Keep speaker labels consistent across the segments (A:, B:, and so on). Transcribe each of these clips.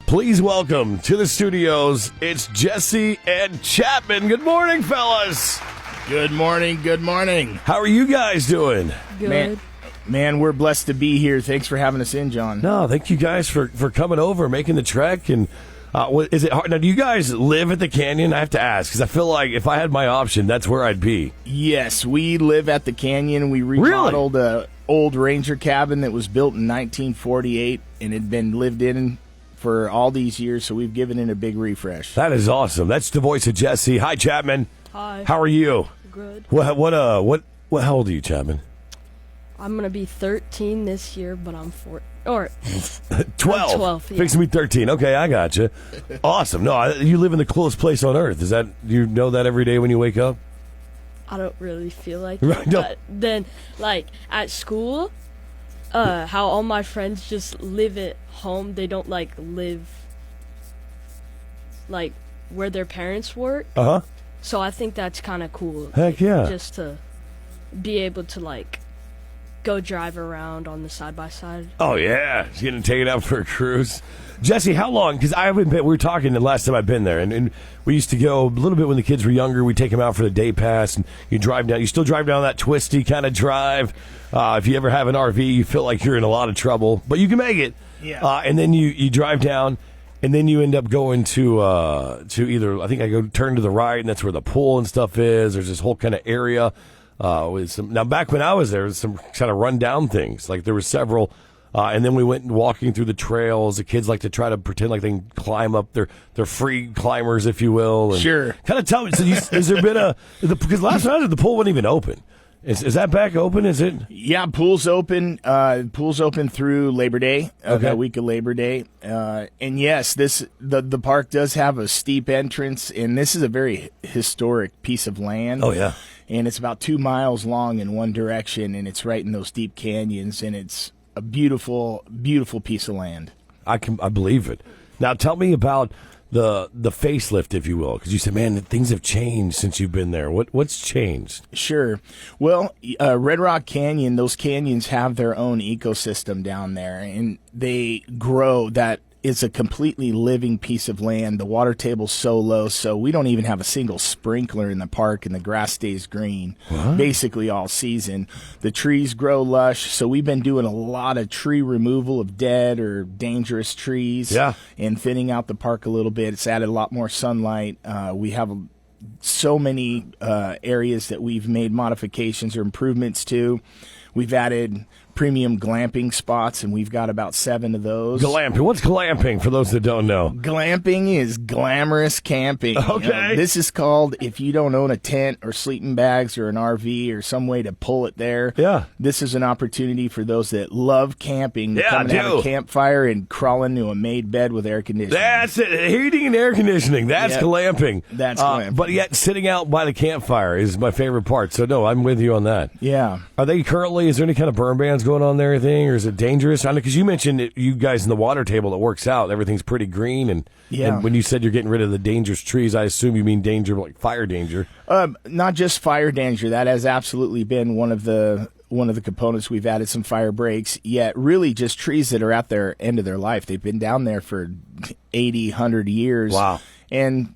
A: Please welcome to the studios, it's Jesse and Chapman. Good morning, fellas.
B: Good morning, good morning.
A: How are you guys doing?
C: Good.
B: Man, we're blessed to be here. Thanks for having us in, John.
A: No, thank you guys for coming over, making the trek. And is it hard? Now, do you guys live at the canyon? I have to ask, because I feel like if I had my option, that's where I'd be.
B: Yes, we live at the canyon. We remodeled an old ranger cabin that was built in 1948 and had been lived in for all these years, so we've given it a big refresh.
A: That is awesome. That's the voice of Jesse. Hi, Chapman.
C: Hi.
A: How are you?
C: Good.
A: How old are you, Chapman?
C: I'm gonna be 13 this year, but I'm 12. 12, yeah.
A: Fixing me 13. Okay, I got you. Awesome. No, you live in the coolest place on earth. Is that, you know that every day when you wake up?
C: I don't really feel like
A: Right,
C: it,
A: no.
C: but then, like, at school, how all my friends just live at home. They don't, like, live, like, where their parents work.
A: Uh-huh.
C: So I think that's kind of cool.
A: Heck yeah.
C: Just to be able to, like, go drive around on the side-by-side.
A: Oh, yeah. It's getting taken out for a cruise. Jesse, how long? Because I haven't been, we were talking the last time I've been there, and we used to go a little bit when the kids were younger. We'd take them out for the day pass, and you drive down. You still drive down that twisty kind of drive. If you ever have an RV, you feel like you're in a lot of trouble, but you can make it.
B: Yeah.
A: And then you drive down, and then you end up going to either, I think I go turn to the right, and that's where the pool and stuff is. There's this whole kind of area. With some, now, back when I was there was some kind of run-down things. Like, there were several, and then we went walking through the trails. The kids like to try to pretend like they can climb up. They're free climbers, if you will. And
B: Sure.
A: Kind of tell me, so has there been because last time I was at the pool wasn't even open. Is that back open? Is it?
B: Yeah, pool's open. Pool's open through Labor Day,
A: Okay.
B: that week of Labor Day. And yes, the park does have a steep entrance, and this is a very historic piece of land.
A: Oh, yeah.
B: And it's about 2 miles long in one direction, and it's right in those deep canyons, and it's a beautiful, beautiful piece of land.
A: I believe it. Now, tell me about the facelift, if you will, because you said, man, things have changed since you've been there. What's changed?
B: Sure. Well, Red Rock Canyon, those canyons have their own ecosystem down there, and they grow. That is a completely living piece of land. The water table's so low, so we don't even have a single sprinkler in the park, and the grass stays green basically all season. The trees grow lush, so we've been doing a lot of tree removal of dead or dangerous trees,
A: Yeah.
B: and thinning out the park a little bit. It's added a lot more sunlight. We have so many areas that we've made modifications or improvements to. We've added premium glamping spots, and we've got about 7 of those.
A: Glamping. What's glamping for those that don't know?
B: Glamping is glamorous camping.
A: Okay.
B: This is called, if you don't own a tent or sleeping bags or an RV or some way to pull it there,
A: Yeah.
B: this is an opportunity for those that love camping to
A: Yeah,
B: come
A: I
B: and have
A: do.
B: a campfire and crawl into a made bed with air conditioning.
A: That's it. Heating and air conditioning. That's
B: Yep.
A: glamping.
B: That's glamping.
A: But yet, sitting out by the campfire is my favorite part. So, no, I'm with you on that.
B: Yeah.
A: Are they currently, is there any kind of burn bans going on there, or anything, or is it dangerous? I know, because you mentioned that you guys in the water table, it works out. Everything's pretty green. And when you said you're getting rid of the dangerous trees, I assume you mean danger, like fire danger.
B: Not just fire danger. That has absolutely been one of the components. We've added some fire breaks, yet really just trees that are at their end of their life. They've been down there for 80, 100 years.
A: Wow.
B: And,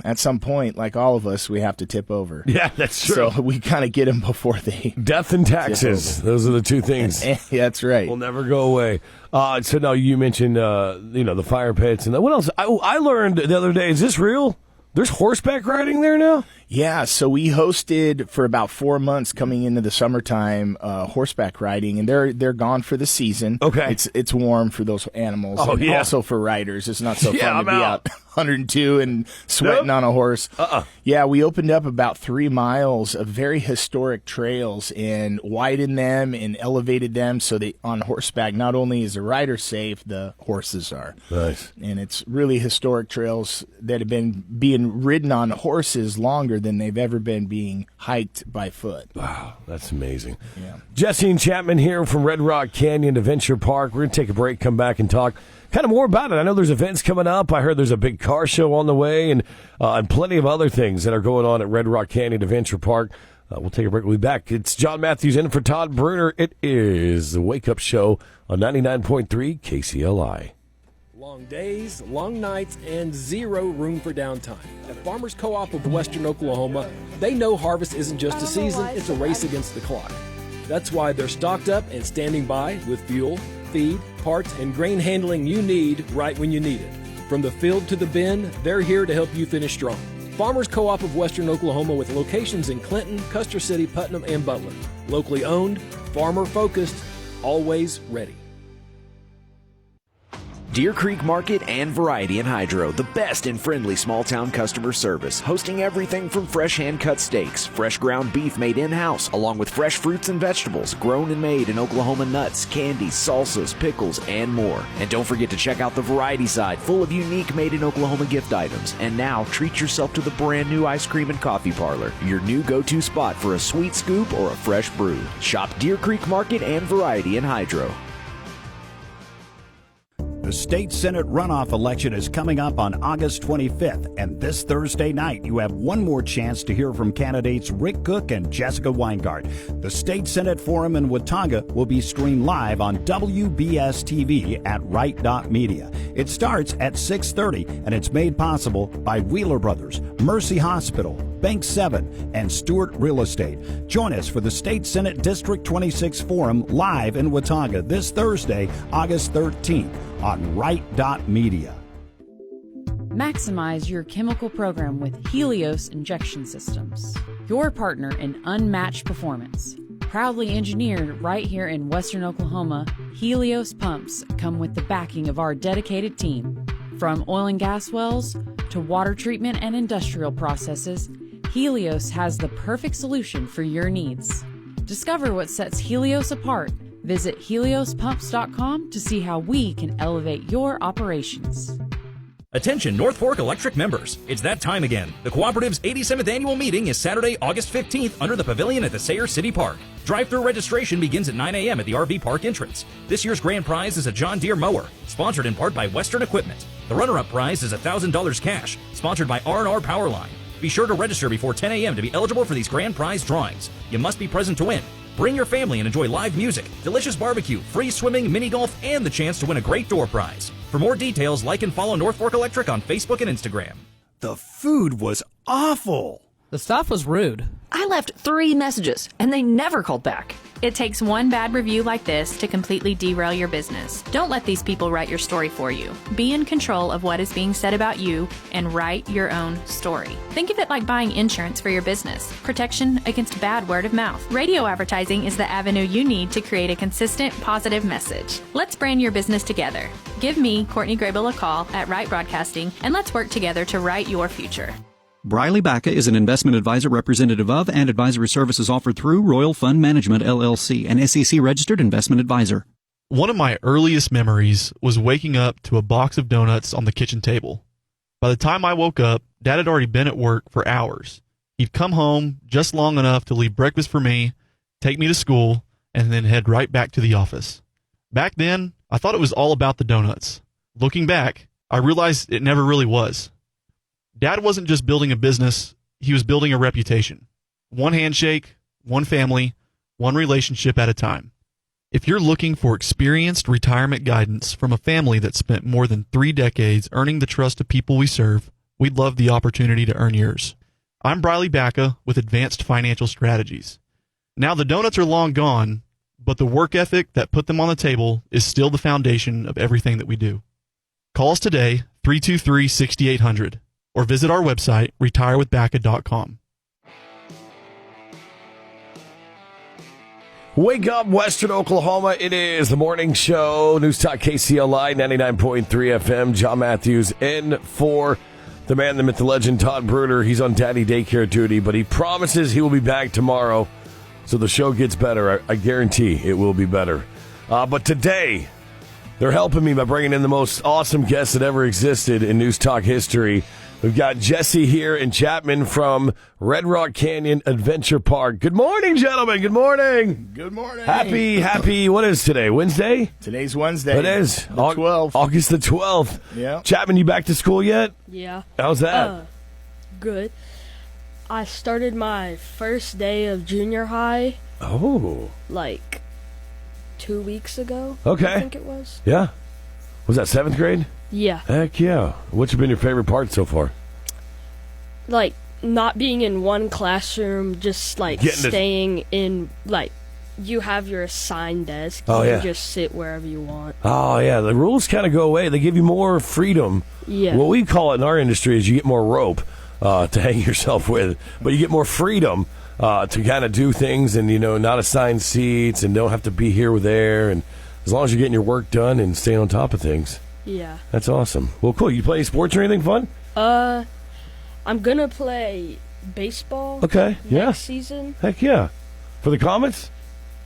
B: at some point, like all of us, we have to tip over.
A: Yeah, that's true.
B: So we kind of get them before they...
A: Death and taxes. Those are the two things.
B: That's right.
A: Will never go away. So now you mentioned, the fire pits and what else? I learned the other day. Is this real? There's horseback riding there now?
B: Yeah, so we hosted for about 4 months coming into the summertime horseback riding, and they're gone for the season.
A: Okay.
B: It's warm for those animals.
A: Oh,
B: and
A: yeah.
B: Also for riders. It's not so
A: Yeah,
B: fun
A: I'm
B: to be
A: out.
B: 102 and sweating
A: Nope.
B: on a horse.
A: Uh-uh.
B: Yeah, we opened up about 3 miles of very historic trails and widened them and elevated them so that on horseback, not only is the rider safe, the horses are.
A: Nice.
B: And it's really historic trails that have been being ridden on horses longer than they've ever been being hiked by foot.
A: Wow, that's amazing.
B: Yeah.
A: Jesse and Chapman here from Red Rock Canyon Adventure Park. We're going to take a break, come back and talk kind of more about it. I know there's events coming up. I heard there's a big car show on the way and plenty of other things that are going on at Red Rock Canyon Adventure Park. We'll take a break. We'll be back. It's John Matthews in for Todd Bruner. It is the Wake Up Show on 99.3 KCLI.
D: Long days, long nights, and zero room for downtime. At Farmers Co-op of Western Oklahoma, they know harvest isn't just a season, it's a race against the clock. That's why they're stocked up and standing by with fuel, feed, parts, and grain handling you need right when you need it. From the field to the bin, they're here to help you finish strong. Farmers Co-op of Western Oklahoma with locations in Clinton, Custer City, Putnam, and Butler. Locally owned, farmer-focused, always ready.
E: Deer Creek Market and Variety in Hydro, the best in friendly small-town customer service, hosting everything from fresh hand-cut steaks, fresh ground beef made in-house, along with fresh fruits and vegetables, grown and made in Oklahoma nuts, candies, salsas, pickles, and more. And don't forget to check out the Variety side, full of unique made-in-Oklahoma gift items. And now, treat yourself to the brand-new ice cream and coffee parlor, your new go-to spot for a sweet scoop or a fresh brew. Shop Deer Creek Market and Variety in Hydro.
F: The state Senate runoff election is coming up on August 25th, and this Thursday night you have one more chance to hear from candidates Rick Cook and Jessica Weingart. The State Senate Forum in Watauga will be streamed live on WBS TV at Right.Media. It starts at 6:30, and it's made possible by Wheeler Brothers, Mercy Hospital, Bank 7, and Stewart Real Estate. Join us for the State Senate District 26 Forum live in Watauga this Thursday, August 13th on Right.Media.
G: Maximize your chemical program with Helios Injection Systems, your partner in unmatched performance. Proudly engineered right here in Western Oklahoma, Helios pumps come with the backing of our dedicated team. From oil and gas wells to water treatment and industrial processes, Helios has the perfect solution for your needs. Discover what sets Helios apart. Visit HeliosPumps.com to see how we can elevate your operations.
H: Attention North Fork Electric members, it's that time again. The Cooperative's 87th annual meeting is Saturday, August 15th under the pavilion at the Sayre City Park. Drive-through registration begins at 9 a.m. at the RV Park entrance. This year's grand prize is a John Deere mower, sponsored in part by Western Equipment. The runner-up prize is $1,000 cash, sponsored by R&R Powerline. Be sure to register before 10 a.m. to be eligible for these grand prize drawings. You must be present to win. Bring your family and enjoy live music, delicious barbecue, free swimming, mini golf, and the chance to win a great door prize. For more details, like and follow North Fork Electric on Facebook and Instagram.
F: The food was awful.
I: The staff was rude.
J: I left 3 messages, and they never called back.
K: It takes one bad review like this to completely derail your business. Don't let these people write your story for you. Be in control of what is being said about you and write your own story. Think of it like buying insurance for your business. Protection against bad word of mouth. Radio advertising is the avenue you need to create a consistent, positive message. Let's brand your business together. Give me, Courtney Grable, a call at Wright Broadcasting, and let's work together to write your future.
L: Briley Baca is an investment advisor representative of and advisory services offered through Royal Fund Management, LLC, an SEC-registered investment advisor.
M: One of my earliest memories was waking up to a box of donuts on the kitchen table. By the time I woke up, Dad had already been at work for hours. He'd come home just long enough to leave breakfast for me, take me to school, and then head right back to the office. Back then, I thought it was all about the donuts. Looking back, I realized it never really was. Dad wasn't just building a business, he was building a reputation. One handshake, one family, one relationship at a time. If you're looking for experienced retirement guidance from a family that spent more than 3 decades earning the trust of people we serve, we'd love the opportunity to earn yours. I'm Briley Baca with Advanced Financial Strategies. Now the donuts are long gone, but the work ethic that put them on the table is still the foundation of everything that we do. Call us today, 323-6800. Or visit our website, retirewithbaca.com.
A: Wake up, Western Oklahoma. It is the morning show. News Talk KCLI 99.3 FM. John Matthews in for the man, the myth, the legend, Todd Bruder. He's on daddy daycare duty, but he promises he will be back tomorrow. So the show gets better. I guarantee it will be better. But today, they're helping me by bringing in the most awesome guests that ever existed in News Talk history. We've got Jesse here and Chapman from Red Rock Canyon Adventure Park. Good morning, gentlemen. Good morning.
B: Good morning.
A: Happy, what is today? Wednesday?
B: Today's Wednesday.
A: It is.
B: The 12th.
A: August the 12th.
B: Yeah.
A: Chapman, you back to school yet?
C: Yeah.
A: How's that?
C: Good. I started my first day of junior high.
A: Oh.
C: Like 2 weeks ago.
A: Okay.
C: I think it was.
A: Yeah. Was that 7th grade?
C: Yeah.
A: Heck yeah. What's been your favorite part so far?
C: Like, not being in one classroom, just, like, staying in, like, you have your assigned desk.
A: Oh,
C: you
A: yeah.
C: can just sit wherever you want.
A: Oh, yeah. The rules kind of go away. They give you more freedom.
C: Yeah.
A: What we call it in our industry is you get more rope to hang yourself with, but you get more freedom to kind of do things and, not assign seats and don't have to be here or there. And as long as you're getting your work done and staying on top of things.
C: Yeah.
A: That's awesome. Well, cool. You play any sports or anything fun?
C: I'm gonna play baseball.
A: Okay.
C: Next season.
A: Heck yeah. For the Comets?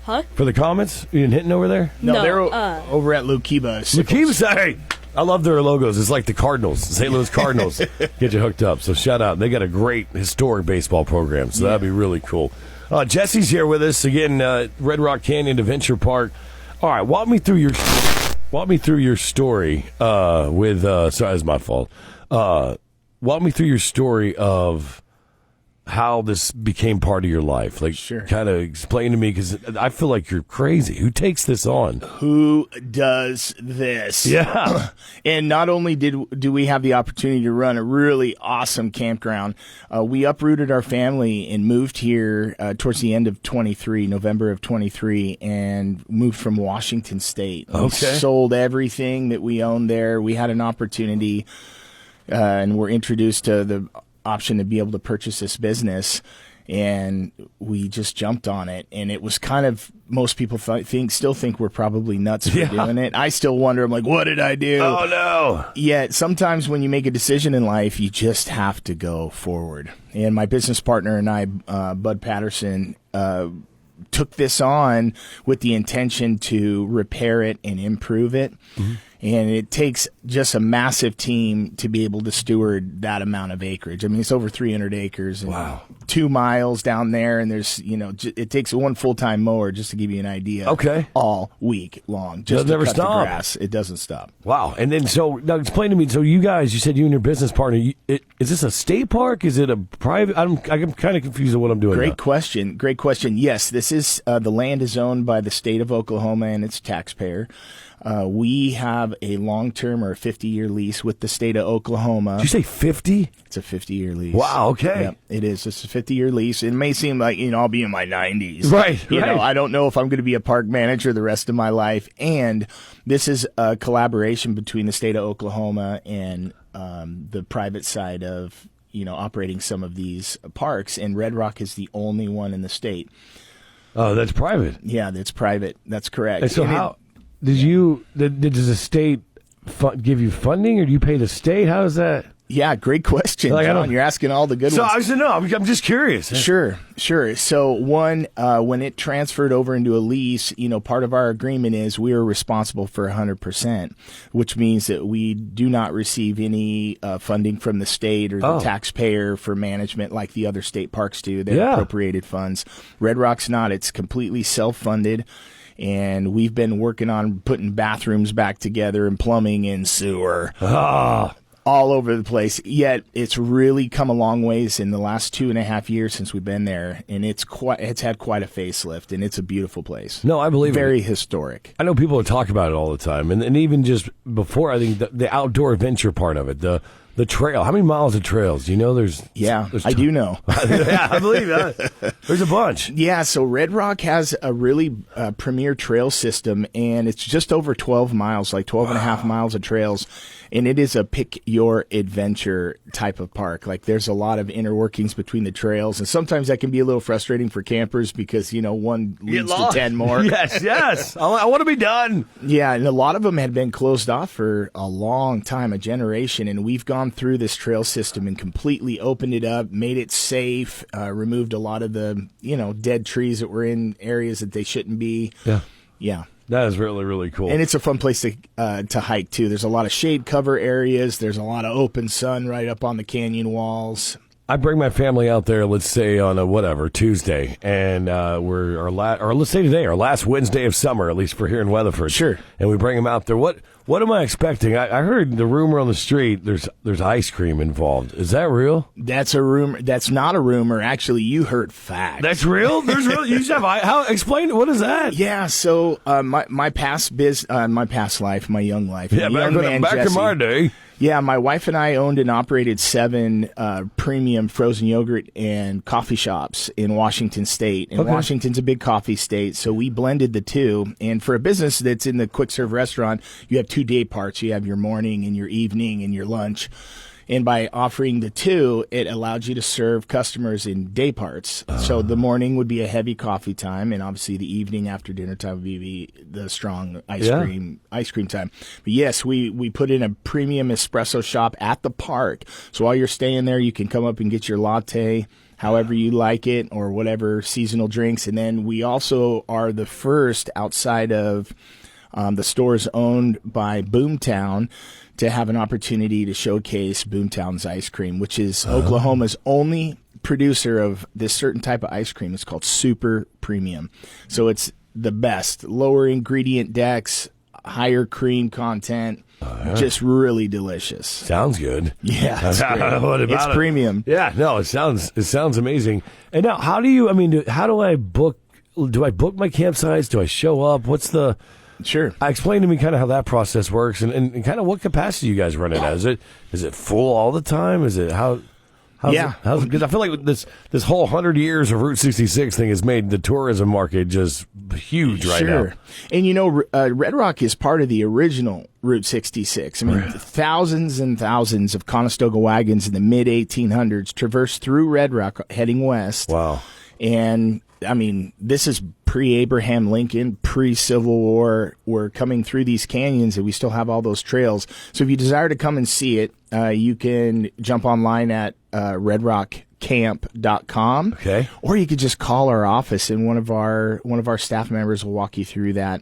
C: Huh?
A: For the Comets? You didn't hitting over there?
B: No, they're over at Lukiba.
A: Lukiba, hey, I love their logos. It's like the Cardinals, St. Louis Cardinals. Get you hooked up. So shout out. They got a great historic baseball program, so that'd be really cool. Jesse's here with us again. Red Rock Canyon Adventure Park. All right, walk me through your story with. Sorry, it's my fault. Walk me through your story of how this became part of your life. Like, kind of explain to me, because I feel like you're crazy. Who takes this on?
B: Who does this?
A: Yeah.
B: And not only do we have the opportunity to run a really awesome campground, we uprooted our family and moved here towards the end of 23, November of 23, and moved from Washington State.
A: Okay.
B: We sold everything that we owned there. We had an opportunity, and were introduced to the option to be able to purchase this business, and we just jumped on it. And it was kind of, most people still think we're probably nuts for doing it. I still wonder, I'm like, what did I do?
A: Oh no.
B: Yet sometimes when you make a decision in life, you just have to go forward. And my business partner and I, Bud Patterson, took this on with the intention to repair it and improve it. Mm-hmm. And it takes just a massive team to be able to steward that amount of acreage. I mean, it's over 300 acres. And
A: wow.
B: 2 miles down there. And there's, it takes one full-time mower, just to give you an idea.
A: Okay.
B: All week long. Just
A: doesn't
B: to cut
A: stop.
B: the grass. It doesn't stop.
A: Wow. And then, so now explain to me, so you guys, you said you and your business partner, is this a state park? Is it a private? I'm kind of confused on what I'm doing.
B: Great question. Yes, this is, the land is owned by the state of Oklahoma and its taxpayer. We have a long-term or a 50-year lease with the state of Oklahoma.
A: Did you say 50?
B: It's a 50-year lease.
A: Wow, okay.
B: Yep, it is. It's a 50-year lease. It may seem like, I'll be in my 90s.
A: Right,
B: I don't know if I'm going to be a park manager the rest of my life. And this is a collaboration between the state of Oklahoma and the private side of, operating some of these parks. And Red Rock is the only one in the state.
A: Oh, that's private.
B: Yeah, that's private. That's correct.
A: And so does the state give you funding, or do you pay the state? How does that?
B: Yeah, great question, John. You're asking all the good ones.
A: So I said, no, I'm just curious.
B: Sure. So when it transferred over into a lease, part of our agreement is we are responsible for 100%, which means that we do not receive any funding from the state or the taxpayer for management like the other state parks do. They're appropriated funds. Red Rock's not. It's completely self-funded. And we've been working on putting bathrooms back together and plumbing and sewer. All over the place. Yet it's really come a long ways in the last 2.5 years since we've been there, and it's had quite a facelift, and it's a beautiful place.
A: No, I believe
B: very historic.
A: I know people talk about it all the time, and even just before, I think the outdoor adventure part of it, the trail. How many miles of trails? Do you know there's
B: I do know.
A: Yeah, I believe that. There's a bunch.
B: Yeah, so Red Rock has a really premier trail system, and it's just over 12 miles, like 12 and a half miles of trails. And it is a pick your adventure type of park. Like, there's a lot of inner workings between the trails, and sometimes that can be a little frustrating for campers because, one leads to 10 more.
A: Yes. I want to be done.
B: Yeah, and a lot of them had been closed off for a long time, a generation, and we've gone through this trail system and completely opened it up, made it safe, removed a lot of the, dead trees that were in areas that they shouldn't be. Yeah.
A: That is really, really cool.
B: And it's a fun place to hike, too. There's a lot of shade cover areas. There's a lot of open sun right up on the canyon walls.
A: I bring my family out there, let's say on a Tuesday, and or let's say today, our last Wednesday of summer, at least for here in Weatherford.
B: Sure.
A: And we bring them out there. What am I expecting? I heard the rumor on the street. There's ice cream involved. Is that real?
B: That's a rumor. That's not a rumor. Actually, you heard fact.
A: That's real. There's real. You have explain. What is that?
B: Yeah. So my past life, my young life.
A: Yeah, back in my day.
B: Yeah, my wife and I owned and operated 7 premium frozen yogurt and coffee shops in Washington State. And Washington's a big coffee state, so we blended the two. And for a business that's in the quick serve restaurant, you have 2 day parts. You have your morning and your evening and your lunch. And by offering the two, it allowed you to serve customers in day parts. So the morning would be a heavy coffee time, and obviously the evening after dinner time would be the strong ice cream time. But yes, we put in a premium espresso shop at the park. So while you're staying there, you can come up and get your latte, however you like it, or whatever seasonal drinks. And then we also are the first outside of the stores owned by Boomtown to have an opportunity to showcase Boomtown's ice cream, which is Oklahoma's only producer of this certain type of ice cream. It's called Super Premium. So it's the best. Lower ingredient decks, higher cream content, just really delicious.
A: Sounds good.
B: Yeah, it's great.
A: What about
B: it's premium.
A: Yeah, no, it sounds amazing. And now, how do I book? Do I book my campsites? Do I show up? What's the...
B: Sure.
A: Explain to me kind of how that process works and kind of what capacity you guys run it at. Is it full all the time? Is it how's because I feel like this whole 100 years of Route 66 thing has made the tourism market just huge right now.
B: And Red Rock is part of the original Route 66. I mean, thousands and thousands of Conestoga wagons in the mid 1800s traversed through Red Rock heading west.
A: Wow.
B: And I mean, this is pre-Abraham Lincoln, pre-Civil War. We're coming through these canyons, and we still have all those trails. So if you desire to come and see it, you can jump online at redrockcamp.com.
A: Okay.
B: Or you could just call our office, and one of our staff members will walk you through that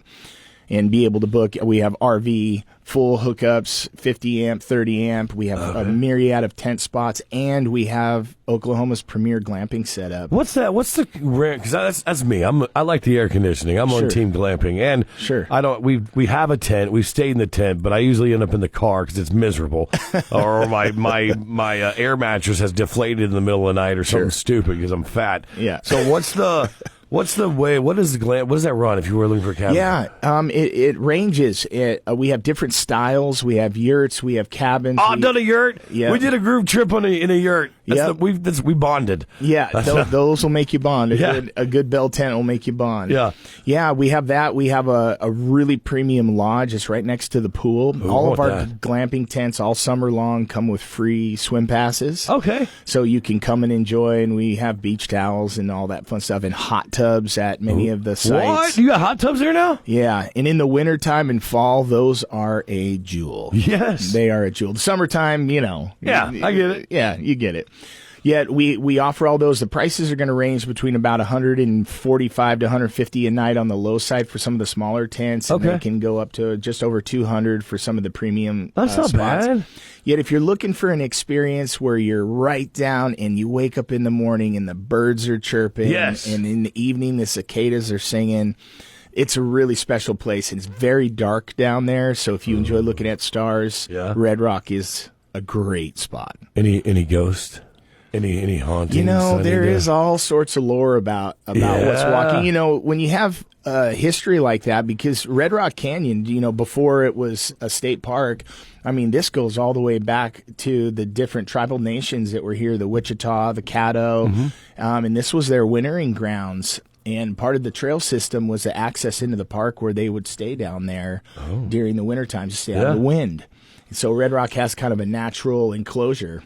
B: and be able to book. We have RV, full hookups, 50 amp, 30 amp. We have a myriad of tent spots, and we have Oklahoma's premier glamping setup.
A: What's that? What's the rent? Because that's me. I like the air conditioning. I'm on team glamping, and I don't. We have a tent. We've stayed in the tent, but I usually end up in the car because it's miserable, or my air mattress has deflated in the middle of the night, or something stupid because I'm fat.
B: Yeah.
A: So what's the way? What is the glam? What does that run if you were looking for a cabin?
B: Yeah, it ranges. We have different styles. We have yurts. We have cabins.
A: I've done a yurt.
B: Yeah.
A: We did a group trip in a yurt. We bonded.
B: Yeah, those will make you bond.
A: Yeah.
B: A good bell tent will make you bond.
A: Yeah.
B: Yeah, we have that. We have a really premium lodge. It's right next to the pool. All of our glamping tents all summer long come with free swim passes.
A: Okay.
B: So you can come and enjoy, and we have beach towels and all that fun stuff, and hot tubs at many of the sites.
A: What? You got hot tubs there now?
B: Yeah, and in the wintertime and fall, those are a jewel.
A: Yes.
B: They are a jewel. The summertime,
A: Yeah, I get it.
B: Yeah, you get it. Yet we offer all those. The prices are going to range between about $145 to $150 a night on the low side for some of the smaller tents. And they can go up to just over $200 for some of the premium
A: That's not
B: spots.
A: bad.
B: Yet if you're looking for an experience where you're right down and you wake up in the morning and the birds are chirping,
A: yes,
B: and in the evening the cicadas are singing, it's a really special place. And it's very dark down there. So if you enjoy looking at stars, Red Rock is a great spot.
A: Any ghost? Any hauntings?
B: There is all sorts of lore about what's walking. When you have history like that, because Red Rock Canyon, before it was a state park, I mean, this goes all the way back to the different tribal nations that were here, the Wichita, the Caddo, and this was their wintering grounds. And part of the trail system was the access into the park where they would stay down there during the wintertime to stay out of the wind. And so Red Rock has kind of a natural enclosure.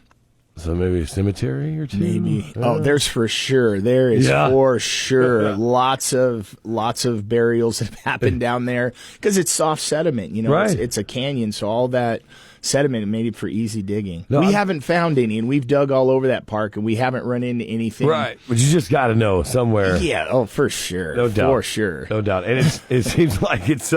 A: So maybe a cemetery or two?
B: Maybe. Oh, there's for sure. There is for sure lots of burials that have happened down there because it's soft sediment. It's a canyon, so all that sediment and made it for easy digging.
A: No,
B: we haven't found any, and we've dug all over that park, and we haven't run into anything.
A: Right, but you just got to know somewhere.
B: Yeah, oh, for sure.
A: No doubt.
B: For sure.
A: No doubt. And it seems like it's,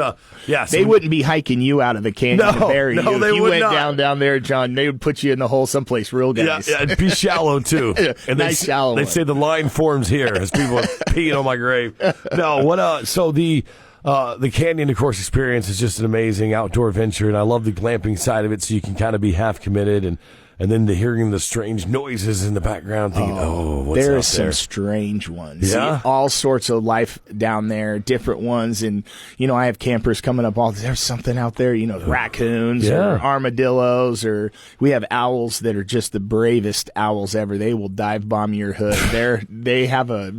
B: They wouldn't be hiking you out of the canyon to bury you.
A: they
B: if you
A: would
B: went
A: not.
B: down there, John, they would put you in the hole someplace real nice.
A: Yeah, it'd be shallow, too. And
B: Nice shallow
A: They
B: one.
A: say the line forms here as people are peeing on my grave. No, so the canyon, of course, experience is just an amazing outdoor adventure, and I love the glamping side of it, so you can kind of be half committed, and then hearing the strange noises in the background, thinking, what's out
B: There's some
A: there?
B: strange ones.
A: Yeah?
B: All sorts of life down there, different ones, and, I have campers coming up, there's something out there, raccoons or armadillos, or we have owls that are just the bravest owls ever. They will dive bomb your hood. They have a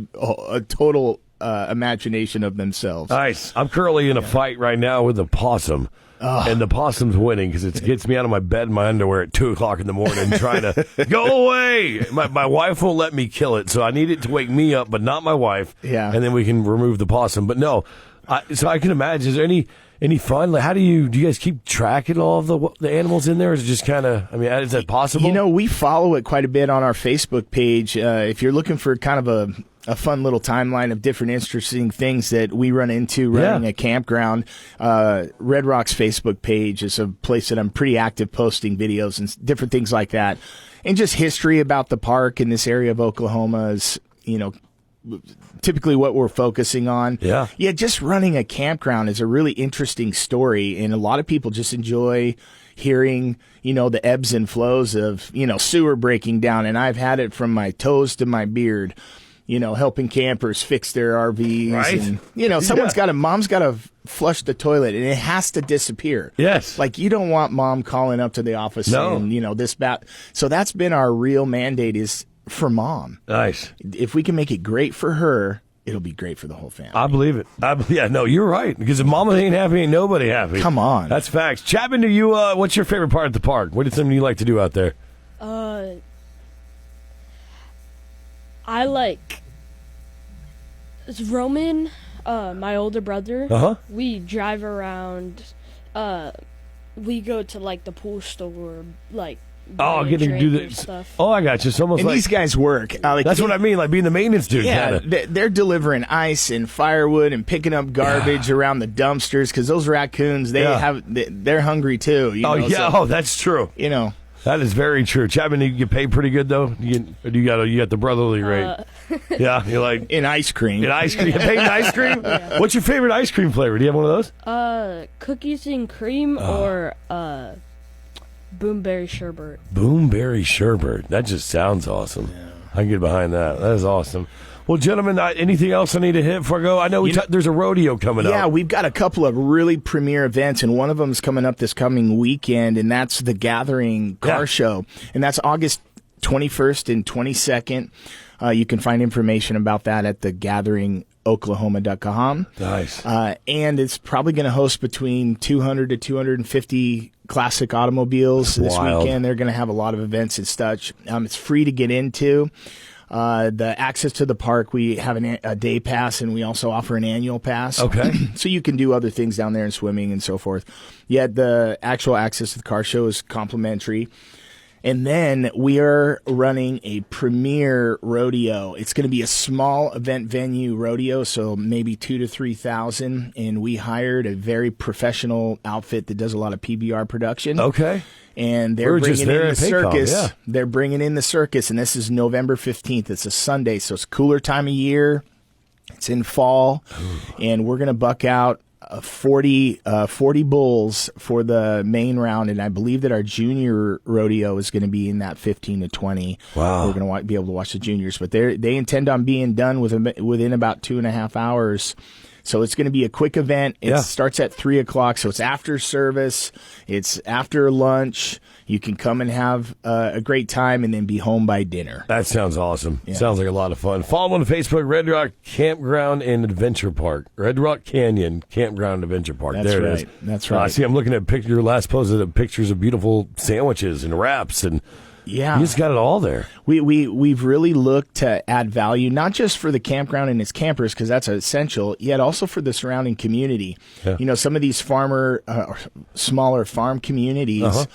B: total imagination of themselves.
A: Nice. I'm currently in a fight right now with a possum. And the possum's winning because it gets me out of my bed in my underwear at 2 o'clock in the morning trying to go away. My wife won't let me kill it, so I need it to wake me up, but not my wife.
B: Yeah.
A: And then we can remove the possum. But no, so I can imagine, is there any fun? Like, do you guys keep track of all of the animals in there? Or is it just kind of, is that possible?
B: We follow it quite a bit on our Facebook page. If you're looking for kind of a fun little timeline of different interesting things that we run into running a campground, Red Rock's Facebook page is a place that I'm pretty active posting videos and different things like that. And just history about the park in this area of Oklahoma is, typically what we're focusing on.
A: Yeah.
B: Yeah, just running a campground is a really interesting story, and a lot of people just enjoy hearing, the ebbs and flows of, sewer breaking down, and I've had it from my toes to my beard. Helping campers fix their RVs.
A: Right.
B: And, mom's got to flush the toilet, and it has to disappear.
A: Yes.
B: Like, you don't want mom calling up to the office saying, this, that. So that's been our real mandate is for mom.
A: Nice.
B: If we can make it great for her, it'll be great for the whole family.
A: I believe it. You're right. Because if mama ain't happy, ain't nobody happy.
B: Come on.
A: That's facts. Chapman, what's your favorite part of the park? What is something you like to do out there?
C: I like Roman, my older brother.
A: Uh-huh.
C: We drive around. We go to the pool store,
A: Getting to do the
C: stuff.
A: Oh, I got you. It's almost
B: And
A: like
B: these guys work.
A: that's what I mean, like being the maintenance dude.
B: Yeah,
A: kinda.
B: they're delivering ice and firewood and picking up garbage around the dumpsters because those raccoons, they're hungry too.
A: That's true.
B: That
A: is very true. Chapman, you get paid pretty good though. You got the brotherly rate. Yeah, you're like
B: in ice cream.
A: In ice cream, you paid in ice cream.
C: Yeah.
A: What's your favorite ice cream flavor? Do you have one of those?
C: Cookies and cream or Boomberry sherbet.
A: Boomberry sherbet. That just sounds awesome. Yeah. I can get behind that. That is awesome. Well, gentlemen, anything else I need to hit before I go? I know there's a rodeo coming up.
B: Yeah, we've got a couple of really premier events, and one of them is coming up this coming weekend, and that's the Gathering Car Show. And that's August 21st and 22nd. You can find information about that at thegatheringoklahoma.com.
A: Nice.
B: And it's probably going to host between 200 to 250 classic automobiles this weekend. They're going to have a lot of events and such. It's free to get into. The access to the park, we have a day pass, and we also offer an annual pass.
A: Okay.
B: So you can do other things down there and swimming and so forth. Yet the actual access to the car show is complimentary. And then we are running a premier rodeo. It's going to be a small event venue rodeo, so maybe 2,000 to 3,000. And we hired a very professional outfit that does a lot of PBR production.
A: Okay.
B: And they're bringing in the circus. Yeah. They're bringing in the circus, and this is November 15th. It's a Sunday, so it's a cooler time of year. It's in fall, and we're going to buck out 40 bulls for the main round, and I believe that our junior rodeo is going to be in that 15 to 20.
A: Wow.
B: We're going to be able to watch the juniors, but they intend on being done within about 2.5 hours. So it's going to be a quick event. It starts at 3 o'clock, so it's after service. It's after lunch. You can come and have a great time and then be home by dinner.
A: That sounds awesome.
B: Yeah.
A: Sounds like a lot of fun. Follow on Facebook, Red Rock Campground and Adventure Park. Red Rock Canyon Campground and Adventure Park.
B: That's
A: there
B: right.
A: it is.
B: That's right.
A: See, I'm looking at your last post of the pictures of beautiful sandwiches and wraps and
B: Yeah.
A: You just got it all there.
B: We've really looked to add value, not just for the campground and its campers, because that's essential, yet also for the surrounding community.
A: Yeah.
B: You know, some of these smaller farm communities,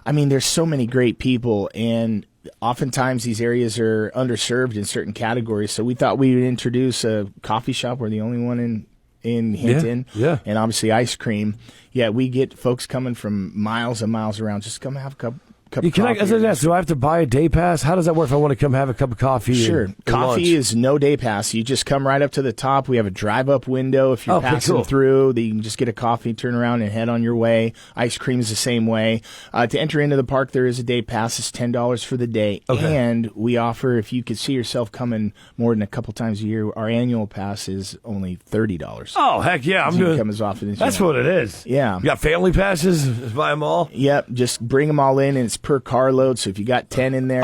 B: I mean, there's so many great people, and oftentimes these areas are underserved in certain categories. So we thought we would introduce a coffee shop. We're the only one in Hinton.
A: Yeah.
B: And obviously ice cream. Yeah, we get folks coming from miles and miles around. Just come have a cup of coffee.
A: Do I have to buy a day pass? How does that work if I want to come have a cup of coffee?
B: Sure.
A: and
B: Coffee
A: lunch?
B: is no day pass. You just come right up to the top. We have a drive-up window. If you're passing
A: cool.
B: through, you can just get a coffee, turn around, and head on your way. Ice cream is the same way. To enter into the park, there is a day pass. It's $10 for the day.
A: Okay.
B: And we offer, if you could see yourself coming more than a couple times a year, our annual pass is only $30.
A: Oh, heck yeah. I'm
B: You can
A: doing
B: come as often as you
A: That's
B: want.
A: what it is.
B: Yeah.
A: You got family passes? Just buy them all?
B: Yep. Just bring them all in, and it's per carload. So if you got 10 in there,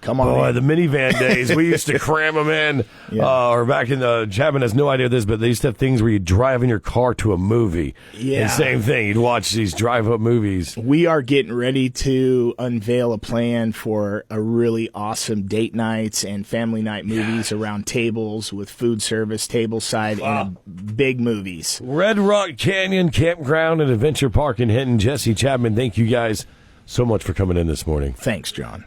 B: come on
A: Boy,
B: in.
A: the minivan days, we used to cram them in.
B: Yeah.
A: Or back in the, Chapman has no idea of this, but they used to have things where you drive in your car to a movie.
B: Yeah.
A: And same thing. You'd watch these drive-up movies.
B: We are getting ready to unveil a plan for a really awesome date nights and family night movies around tables with food service, tableside, and big movies.
A: Red Rock Canyon Campground and Adventure Park in Hinton. Jesse Chapman, thank you guys so much for coming in this morning.
B: Thanks, John.